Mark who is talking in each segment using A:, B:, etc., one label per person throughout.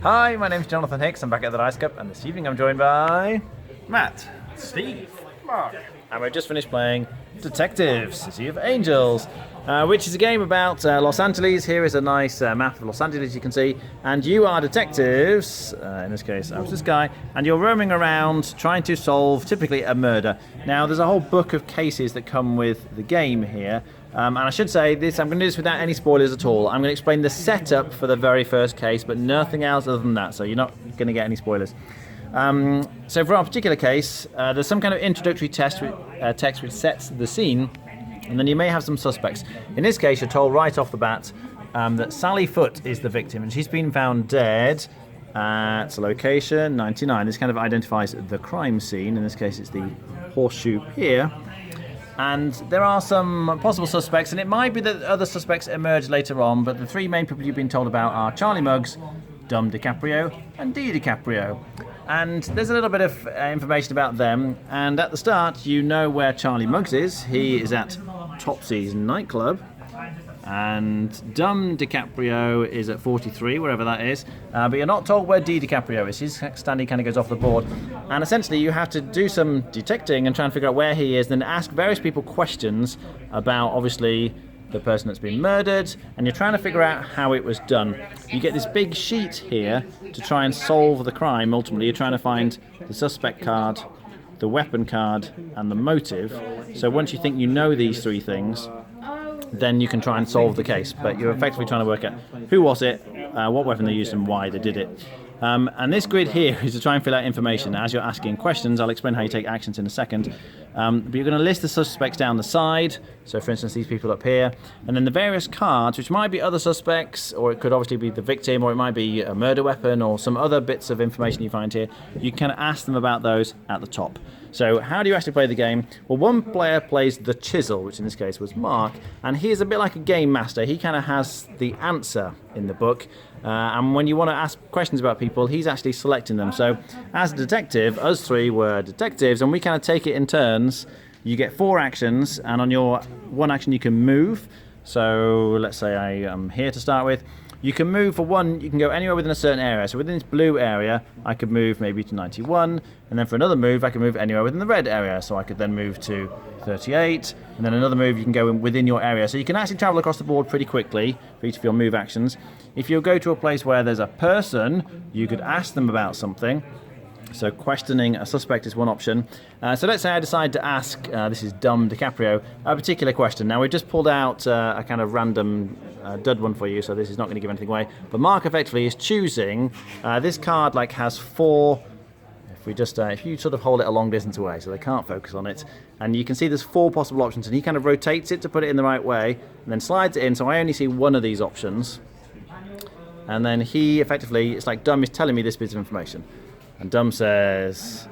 A: Hi, my name's Jonathan Hicks. I'm back at the Dice Cup, and this evening I'm joined by
B: Matt, Steve, Mark.
A: And we've just finished playing Detective, City of Angels, which is a game about Los Angeles. Here is a nice map of Los Angeles you can see, and you are detectives, in this case I was this guy, and you're roaming around trying to solve typically a murder. Now there's a whole book of cases that come with the game here, and I should say this, I'm going to do this without any spoilers at all. I'm going to explain the setup for the very first case, but nothing else other than that, so you're not going to get any spoilers. So for our particular case, there's some kind of introductory text which sets the scene, and then you may have some suspects. In this case, you're told right off the bat that Sally Foote is the victim, and she's been found dead at location 99. This kind of identifies the crime scene. In this case, it's the horseshoe pier. And there are some possible suspects, and it might be that other suspects emerge later on, but the three main people you've been told about are Charlie Muggs, Dum DiCaprio, and Dee DiCaprio. And there's a little bit of information about them, and at the start you know where Charlie Muggs is. He is at Topsy's nightclub, and Dum DiCaprio is at 43, wherever that is, but you're not told where Dee DiCaprio is. His standing kind of goes off the board, and essentially you have to do some detecting and try and figure out where he is, then ask various people questions about, obviously, the person that's been murdered, and you're trying to figure out how it was done. You get this big sheet here to try and solve the crime. Ultimately, you're trying to find the suspect card, the weapon card, and the motive. So once you think you know these three things, then you can try and solve the case. But you're effectively trying to work out who was it, what weapon they used, and why they did it. And this grid here is to try and fill out information. As you're asking questions, I'll explain how you take actions in a second. But you're going to list the suspects down the side. So, for instance, these people up here. And then the various cards, which might be other suspects, or it could obviously be the victim, or it might be a murder weapon, or some other bits of information you find here. You can ask them about those at the top. So how do you actually play the game? Well, one player plays the chisel, which in this case was Mark, and he is a bit like a game master. He kind of has the answer in the book, and when you want to ask questions about people, he's actually selecting them. So as a detective, us three were detectives, and we kind of take it in turns. You get 4 actions, and on your one action you can move. So let's say I am here to start with. You can move for one, you can go anywhere within a certain area. So within this blue area, I could move maybe to 91, and then for another move, I can move anywhere within the red area. So I could then move to 38, and then another move, you can go in within your area. So you can actually travel across the board pretty quickly for each of your move actions. If you go to a place where there's a person, you could ask them about something. So questioning a suspect is one option. So let's say I decide to ask, this is Dum DiCaprio, a particular question. Now we've just pulled out a kind of random dud one for you, so this is not going to give anything away. But Mark effectively is choosing, this card like has 4, if you sort of hold it a long distance away so they can't focus on it, and you can see there's 4 possible options, and he kind of rotates it to put it in the right way, and then slides it in, so I only see one of these options. And then he effectively, it's like Dum is telling me this bit of information. And Dum says,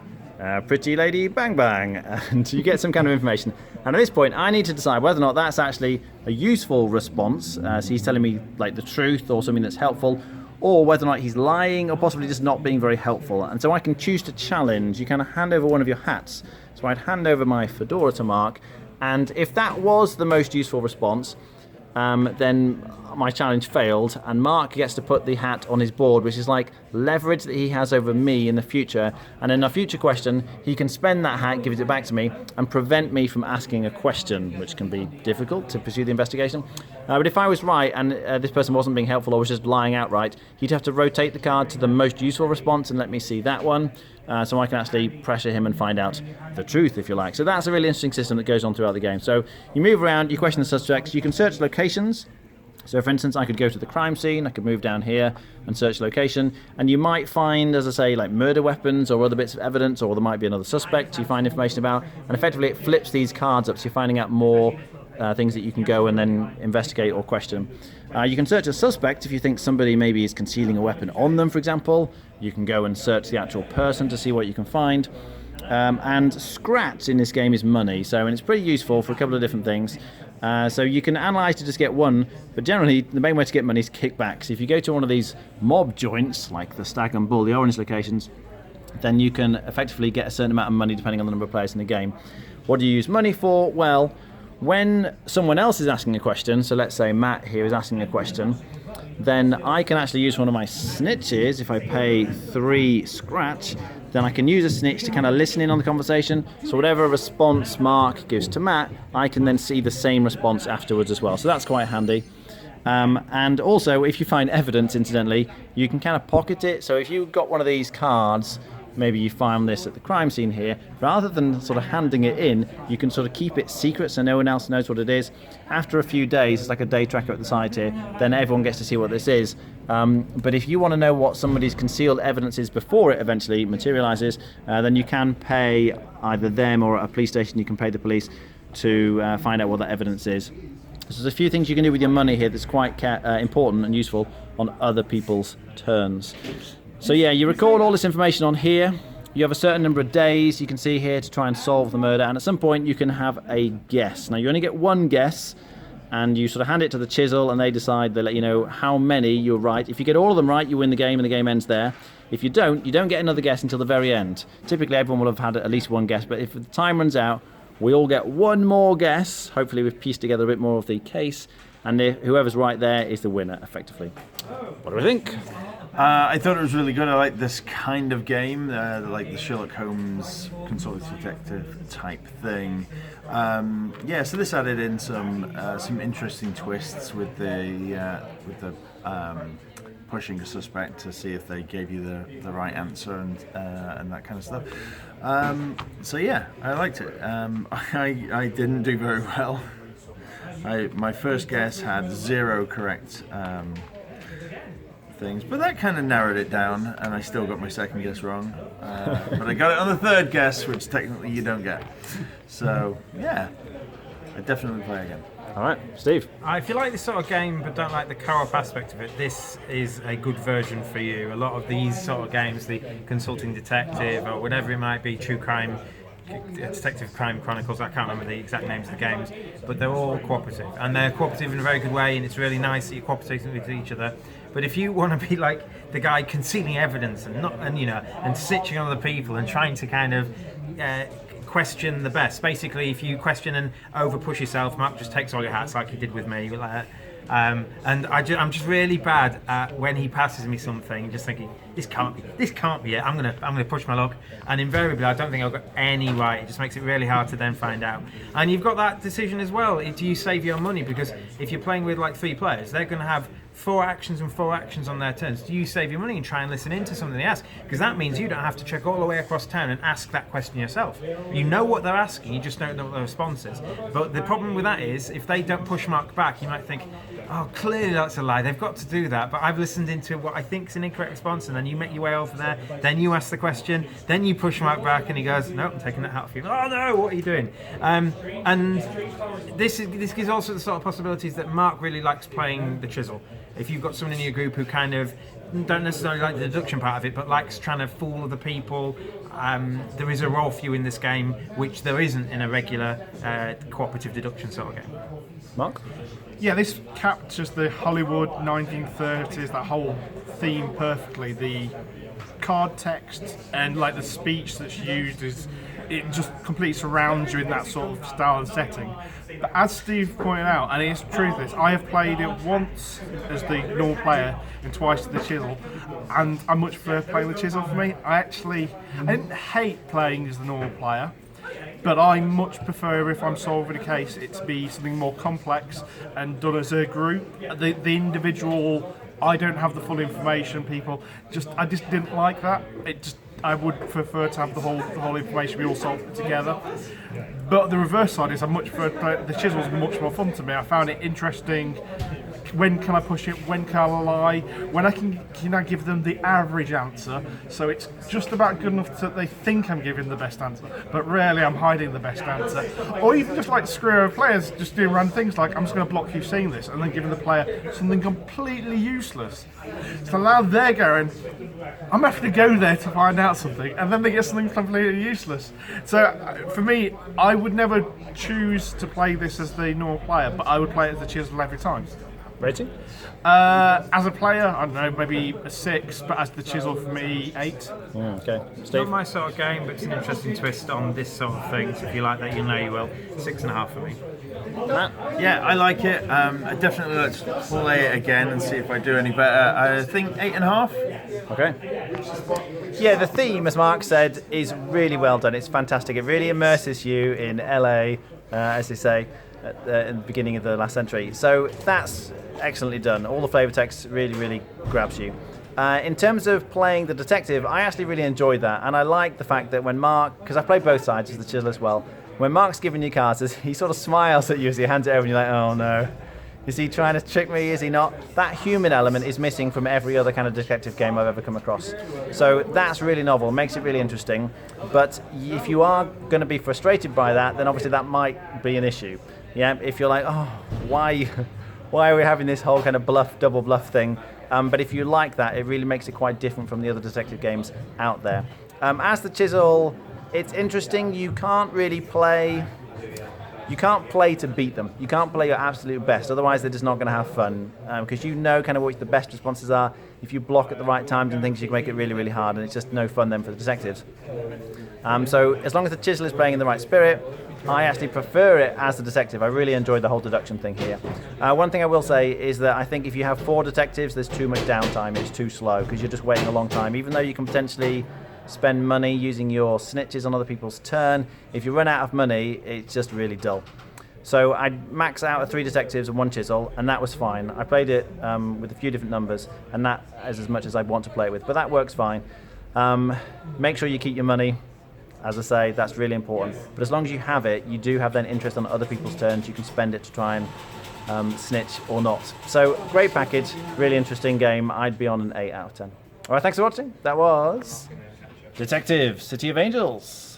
A: pretty lady bang bang, and you get some kind of information. And at this point, I need to decide whether or not that's actually a useful response, so he's telling me like the truth or something that's helpful, or whether or not he's lying or possibly just not being very helpful. And so I can choose to challenge. You kind of hand over one of your hats. So I'd hand over my fedora to Mark, and if that was the most useful response, then my challenge failed, and Mark gets to put the hat on his board, which is like leverage that he has over me in the future. And in a future question, he can spend that hat, give it back to me, and prevent me from asking a question, which can be difficult to pursue the investigation. But if I was right and this person wasn't being helpful or was just lying outright, he'd have to rotate the card to the most useful response and let me see that one. So I can actually pressure him and find out the truth, if you like. So that's a really interesting system that goes on throughout the game. So you move around, you question the suspects, you can search locations. So for instance, I could go to the crime scene, I could move down here and search location, and you might find, as I say, like murder weapons or other bits of evidence, or there might be another suspect you find information about, and effectively it flips these cards up, so you're finding out more things that you can go and then investigate or question. You can search a suspect if you think somebody maybe is concealing a weapon on them, for example. You can go and search the actual person to see what you can find. And scratch in this game is money, and it's pretty useful for a couple of different things. So you can analyse to just get one, but generally the main way to get money is kickbacks. If you go to one of these mob joints, like the Stag and Bull, the orange locations, then you can effectively get a certain amount of money depending on the number of players in the game. What do you use money for? Well, when someone else is asking a question, so let's say Matt here is asking a question, then I can actually use one of my snitches. If I pay 3 scratch, then I can use a snitch to kind of listen in on the conversation. So whatever response Mark gives to Matt, I can then see the same response afterwards as well. So that's quite handy. And also, if you find evidence, incidentally, you can kind of pocket it. So if you've got one of these cards, maybe you found this at the crime scene here, rather than sort of handing it in, you can sort of keep it secret so no one else knows what it is. After a few days, it's like a day tracker at the side here, then everyone gets to see what this is. But if you want to know what somebody's concealed evidence is before it eventually materializes, then you can pay either them, or at a police station you can pay the police to find out what that evidence is. So there's a few things you can do with your money here that's quite important and useful on other people's turns. So yeah, you record all this information on here. You have a certain number of days, you can see here, to try and solve the murder, and at some point you can have a guess. Now you only get one guess, and you sort of hand it to the chisel and they decide, they let you know how many you're right. If you get all of them right, you win the game and the game ends there. If you don't get another guess until the very end. Typically everyone will have had at least one guess, but if the time runs out, we all get one more guess. Hopefully we've pieced together a bit more of the case, and whoever's right there is the winner, effectively. What do we think?
B: I thought it was really good. I like this kind of game, like the Sherlock Holmes consultative detective type thing. So this added in some interesting twists with the pushing a suspect to see if they gave you the right answer and that kind of stuff. I liked it. I didn't do very well. My first guess had 0 correct things, but that kind of narrowed it down, and I still got my second guess wrong. But I got it on the third guess, which technically you don't get. So yeah, I definitely play again.
A: All right, Steve.
C: If you like this sort of game but don't like the co-op aspect of it, this is a good version for you. A lot of these sort of games, the Consulting Detective or whatever it might be, True Crime, Detective Crime Chronicles, I can't remember the exact names of the games, but they're all cooperative, and they're cooperative in a very good way, and it's really nice that you're cooperating with each other. But if you want to be like the guy concealing evidence and snitching on other people and trying to kind of question the best, basically, if you question and over push yourself, Mark just takes all your hats like he did with me. And I'm just really bad at when he passes me something, just thinking this can't be it. I'm gonna push my luck, and invariably I don't think I've got any right. It just makes it really hard to then find out. And you've got that decision as well. Do you save your money? Because if you're playing with like 3 players, they're going to have 4 actions and 4 actions on their turns. Do you save your money and try and listen into something they ask? Because that means you don't have to trek all the way across town and ask that question yourself. You know what they're asking, you just don't know what the response is. But the problem with that is, if they don't push Mark back, you might think, oh, clearly that's a lie. They've got to do that. But I've listened into what I think is an incorrect response, and then you make your way over there. Then you ask the question. Then you push Mark back, and he goes, no, I'm taking that hat off you. Oh no, what are you doing? And this gives also the sort of possibilities that Mark really likes playing the chisel. If you've got someone in your group who kind of don't necessarily like the deduction part of it, but likes trying to fool other people, there is a role for you in this game, which there isn't in a regular cooperative deduction sort of game.
A: Mark?
D: Yeah, this captures the Hollywood 1930s, that whole theme perfectly. The card text and like the speech that's used it just completely surrounds you in that sort of style and setting. But as Steve pointed out, and it's true this, I have played it once as the normal player and twice as the chisel, and I much prefer playing the chisel for me. I didn't hate playing as the normal player, but I much prefer, if I'm solving a case, it to be something more complex and done as a group. The individual, I don't have the full information, people, I just didn't like that. I would prefer to have the whole information, we all solve it together. But the reverse side is I much prefer the chisel's much more fun to me. I found it interesting. When can I push it? When can I lie? When can I give them the average answer? So it's just about good enough that they think I'm giving the best answer, but really I'm hiding the best answer. Or even just like screw over players, just doing random things like I'm just going to block you saying this, and then giving the player something completely useless. So now they're going, I'm having to go there to find out something, and then they get something completely useless. So for me, I would never choose to play this as the normal player, but I would play it as the chisel every time.
A: Rating?
D: As a player, I don't know, maybe a 6, but as the chisel for me, 8.
A: Okay.
C: Not
A: Steve?
C: my sort of game, but it's an interesting twist on this sort of thing. So if you like that, you know you will. 6.5 for me.
A: Matt?
B: Yeah, I like it. I definitely like to play it again and see if I do any better. I think 8.5.
A: Okay. Yeah, the theme, as Mark said, is really well done. It's fantastic. It really immerses you in LA, as they say, in the beginning of the last century. So that's excellently done. All the flavor text really, really grabs you. In terms of playing the detective, I actually really enjoyed that, and I like the fact that when Mark, because I played both sides as the chisel as well, when Mark's giving you cards, he sort of smiles at you as he hands it over, and you're like, oh no. Is he trying to trick me? Is he not? That human element is missing from every other kind of detective game I've ever come across. So that's really novel, makes it really interesting. But if you are going to be frustrated by that, then obviously that might be an issue. Yeah, if you're like, oh, why are we having this whole kind of double bluff thing? But if you like that, it really makes it quite different from the other detective games out there. As the chisel, it's interesting. You can't really play. You can't play to beat them. You can't play your absolute best. Otherwise, they're just not going to have fun. Because you know kind of what the best responses are. If you block at the right times and things, you can make it really, really hard. And it's just no fun then for the detectives. So as long as the chisel is playing in the right spirit, I actually prefer it as a detective. I really enjoyed the whole deduction thing here. One thing I will say is that I think if you have 4 detectives, there's too much downtime. It's too slow because you're just waiting a long time. Even though you can potentially spend money using your snitches on other people's turn, if you run out of money, it's just really dull. So I max out at 3 detectives and 1 chisel, and that was fine. I played it with a few different numbers, and that is as much as I want to play it with, but that works fine. Make sure you keep your money. As I say, that's really important. But as long as you have it, you do have then interest on other people's turns. You can spend it to try and snitch or not. So great package, really interesting game. I'd be on an 8 out of 10. All right, thanks for watching. That was Detective City of Angels.